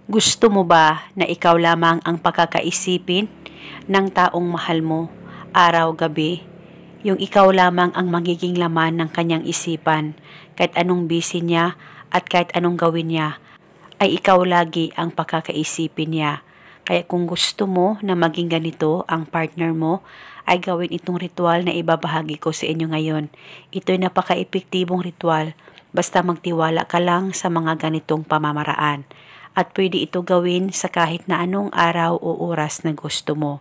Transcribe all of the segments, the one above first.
Gusto mo ba na ikaw lamang ang pagkakaisipin ng taong mahal mo, araw-gabi? Yung ikaw lamang ang magiging laman ng kanyang isipan, kahit anong busy niya at kahit anong gawin niya, ay ikaw lagi ang pagkakaisipin niya. Kaya kung gusto mo na maging ganito ang partner mo, ay gawin itong ritual na ibabahagi ko sa inyo ngayon. Ito'y napaka-epektibong ritual, basta magtiwala ka lang sa mga ganitong pamamaraan. At pwede ito gawin sa kahit na anong araw o oras na gusto mo.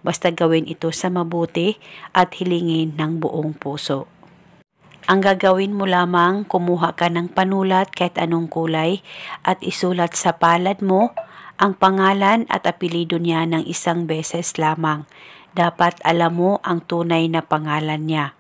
Basta gawin ito sa mabuti at hilingin ng buong puso. Ang gagawin mo lamang, kumuha ka ng panulat kahit anong kulay at isulat sa palad mo ang pangalan at apelyido niya ng isang beses lamang. Dapat alam mo ang tunay na pangalan niya.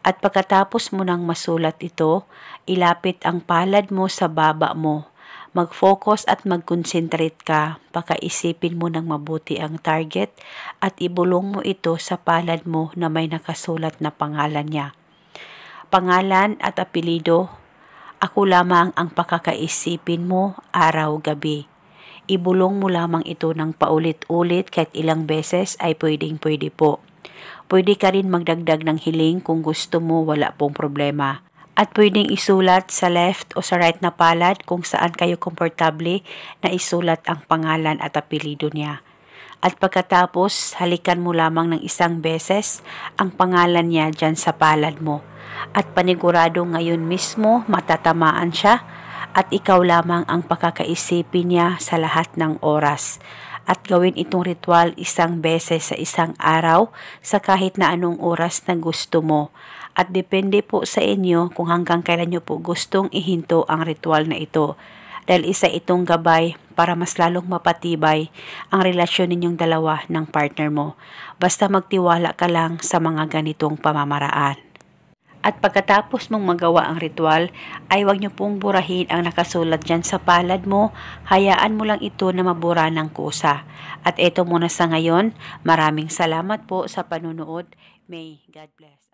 At pagkatapos mo nang masulat ito, ilapit ang palad mo sa baba mo. Mag-focus at mag-concentrate ka, pakaisipin mo ng mabuti ang target at ibulong mo ito sa palad mo na may nakasulat na pangalan niya. Pangalan at apelyido, ako lamang ang pakakaisipin mo araw-gabi. Ibulong mo lamang ito ng paulit-ulit kahit ilang beses ay pwedeng-pwede po. Pwede ka rin magdagdag ng hiling kung gusto mo, wala pong problema. At pwedeng isulat sa left o sa right na palad kung saan kayo komportable na isulat ang pangalan at apelyido niya. At pagkatapos, halikan mo lamang ng isang beses ang pangalan niya dyan sa palad mo. At panigurado ngayon mismo matatamaan siya at ikaw lamang ang pakakaisipin niya sa lahat ng oras. At gawin itong ritual isang beses sa isang araw sa kahit na anong oras na gusto mo. At depende po sa inyo kung hanggang kailan nyo po gustong ihinto ang ritual na ito. Dahil isa itong gabay para mas lalong mapatibay ang relasyon ninyong dalawa ng partner mo. Basta magtiwala ka lang sa mga ganitong pamamaraan. At pagkatapos mong magawa ang ritual, ay huwag nyo pong burahin ang nakasulat dyan sa palad mo. Hayaan mo lang ito na mabura ng kusa. At eto muna sa ngayon, maraming salamat po sa panunood. May God bless.